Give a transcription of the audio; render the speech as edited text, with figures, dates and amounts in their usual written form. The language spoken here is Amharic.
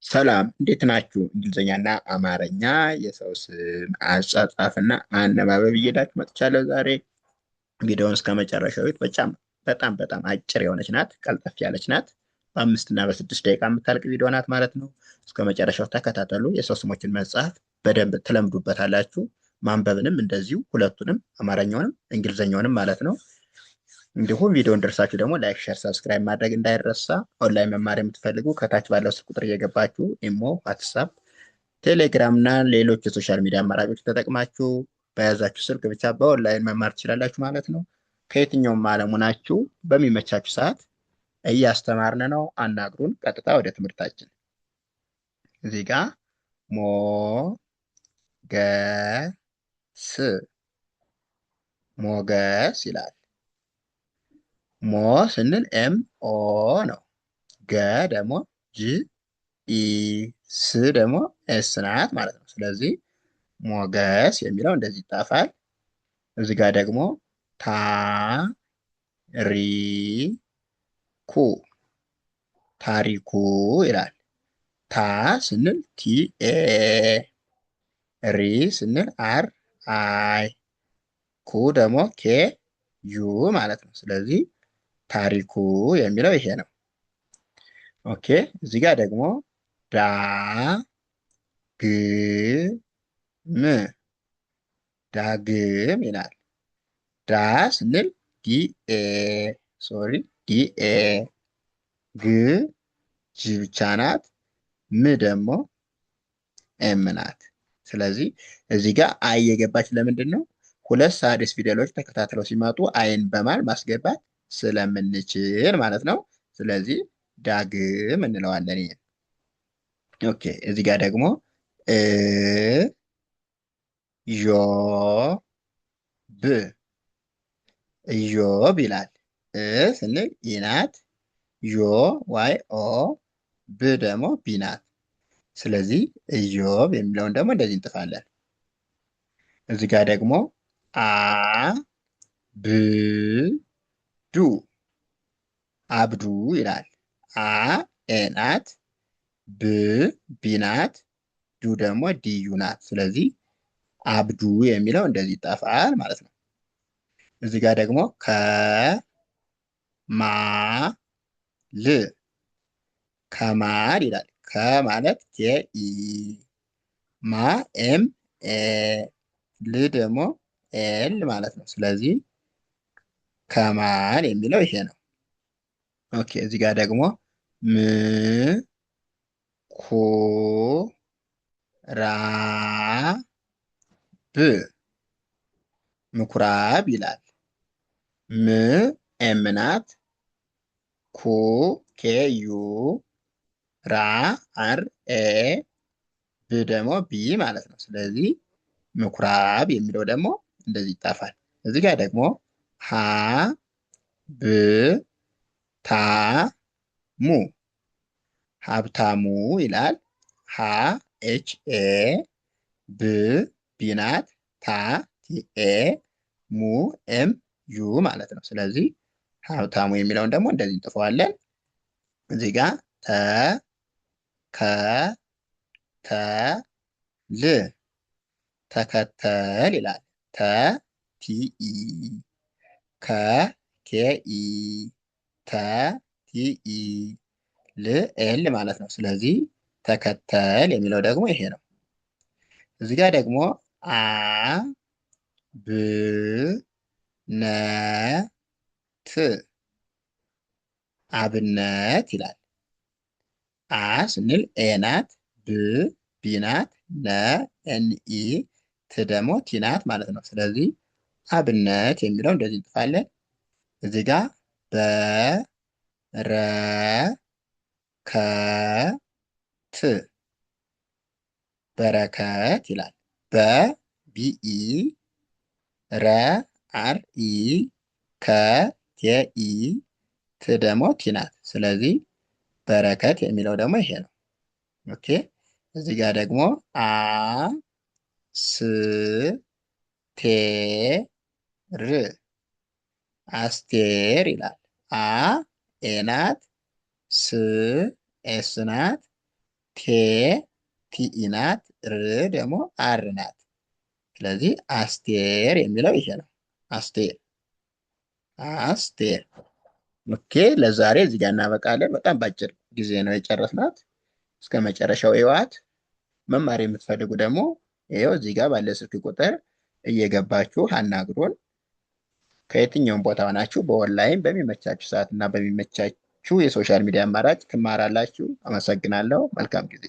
ሰላም እንዴት ናችሁ? እንግሊዝኛና አማርኛ የሰው ስም አጻጻፍና አነባበብ እየላችሁ መጥቻለሁ። ዛሬ ቪዲዮውን እስከ መጨረሻው እዩት። በጣም አጭር የሆነች ናት፣ ቀልጠፍ ያለች ናት። በ5 እና በ6 ደቂቃ የምታልቅ ቪዲዮ ናት ማለት ነው። እስከ መጨረሻው ተከታተሉ። የሰው ስሞችን መጻፍ በደንብ ትለምዱበታላችሁ። ማንበብንም እንደዚሁ፣ ሁለቱንም አማርኛውንም እንግሊዝኛውንም ማለት ነው። እንዲሁም ቪዲዮን ደርሳችሁ ደግሞ ላይክ፣ ሼር፣ ሰብስክራይብ ማድረግ እንዳይረሳ። ኦንላይን መማር የምትፈልጉ ከታች ባለው ስልክ ቁጥር እየገባችሁ ኢሞ፣ ዋትሳፕ፣ ቴሌግራም እና ሌሎች የሶሻል ሚዲያ አማራጮች ተጠቅማችሁ በያዛችሁ ስልክ ብቻ በኦንላይን መማር ትችላላችሁ ማለት ነው። ከየትኛውም ዓለም ሆናችሁ በሚመቻችሁ ሰዓት እያስተማርን ነው። አናግሩን። ቀጥታ ወደ ትምህርታችን። እዚህ ጋ ሞገስ ሞገስ ይላል። ሞ ስንል ኤም ኦ ነው። ገ ደግሞ ጂ ኢ፣ ስ ደግሞ ኤስ ናት ማለት ነው። ስለዚህ ሞገስ የሚለው እንደዚህ ይጣፋል። እዚህ ጋር ደግሞ ታ ሪ ኩ ታሪኩ ይላል። ታ ስንል ቲ ኤ፣ ሪ ስንል አር አይ፣ ኩ ደግሞ ኬ ዩ ማለት ነው። ስለዚህ ታሪኩ የሚለው ይሄ ነው። ኦኬ እዚህ ጋር ደግሞ ዳ ግ ም ዳግም ይላል። ዳ ስንል ዲኤ ሶሪ ዲኤ፣ ግ ጂ ብቻ ናት፣ ም ደግሞ ኤም ናት። ስለዚህ እዚህ ጋር አይ የገባች ለምንድን ነው? ሁለት ሳድስ ፊደሎች ተከታትለው ሲመጡ አይን በማል ማስገባት ስለምንችል ማለት ነው። ስለዚህ ዳግም እንለዋለን። ይሄን ኦኬ። እዚህ ጋር ደግሞ እ ዮ ብ ኢዮብ ይላል። እ ስንል ኢ ናት፣ ዮ ዋይ ኦ፣ ብ ደግሞ ቢ ናት። ስለዚህ ኢዮብ የሚለውን ደግሞ እንደዚህ እንጥፋለን። እዚህ ጋር ደግሞ አ ብ ዱ አብዱ ይላል። አ ኤ ናት፣ ብ ቢ ናት፣ ዱ ደግሞ ዲዩ ናት። ስለዚህ አብዱ የሚለው እንደዚህ ይጣፋል ማለት ነው። እዚህ ጋር ደግሞ ከማ ል ከማል ይላል። ከማለት ኬኢ፣ ማ ኤም ኤ፣ ል ደግሞ ኤል ማለት ነው። ስለዚህ ከማል የሚለው ይሄ ነው። ኦኬ እዚህ ጋር ደግሞ ም ኩ ራ ብ ምኩራብ ይላል። ም ኤም ናት፣ ኩ ኬ ዩ፣ ራ አር ኤ፣ ብ ደግሞ ቢ ማለት ነው። ስለዚህ ምኩራብ የሚለው ደግሞ እንደዚህ ይጣፋል። እዚህ ጋር ደግሞ ሀ ብ ታ ሙ ሀብታሙ ይላል። ሀ ኤች ኤ፣ ብ ቢ ናት፣ ታ ቲ ኤ፣ ሙ ኤም ዩ ማለት ነው። ስለዚህ ሀብታሙ የሚለውን ደግሞ እንደዚህ እንጥፈዋለን። እዚህ ጋር ተ ከ ተ ል ተከተል ይላል። ተ ቲ ኢ፣ ከ ኬ ኢ፣ ተ ቲ ኢ፣ ል ኤል ማለት ነው። ስለዚህ ተከተል የሚለው ደግሞ ይሄ ነው። እዚህ ጋር ደግሞ አ ብ ነ ት አብነት ይላል። አ ስንል ኤ ናት፣ ብ ቢ ናት፣ ነ ኤን ኢ፣ ት ደግሞ ቲ ናት ማለት ነው። ስለዚህ አብነት የሚለው እንደዚህ እንጥፋለን። እዚህ ጋር በረ ከ ት በረከት ይላል። በ ቢኢ፣ ረ አር ኢ፣ ከ ቴ ኢ፣ ት ደግሞ ቲ ናት። ስለዚህ በረከት የሚለው ደግሞ ይሄ ነው። ኦኬ እዚህ ጋር ደግሞ አ ስ ቴ ር አስቴር ይላል። አ ኤ ናት፣ ስ ኤስ ናት፣ ቴ ቲኢ ናት። ር ደግሞ አር ናት። ስለዚህ አስቴር የሚለው ይሄ ነው። አስቴር አስቴር። ኦኬ ለዛሬ እዚህ ጋር እናበቃለን። በጣም ባጭር ጊዜ ነው የጨረስናት። እስከ መጨረሻው እዩዋት። መማር የምትፈልጉ ደግሞ ይኸው እዚህ ጋር ባለ ስልክ ቁጥር እየገባችሁ አናግሩን። ከየትኛውም ቦታ ሆናችሁ በኦንላይን በሚመቻችሁ ሰዓት እና በሚመቻችሁ የሶሻል ሚዲያ አማራጭ ትማራላችሁ። አመሰግናለሁ። መልካም ጊዜ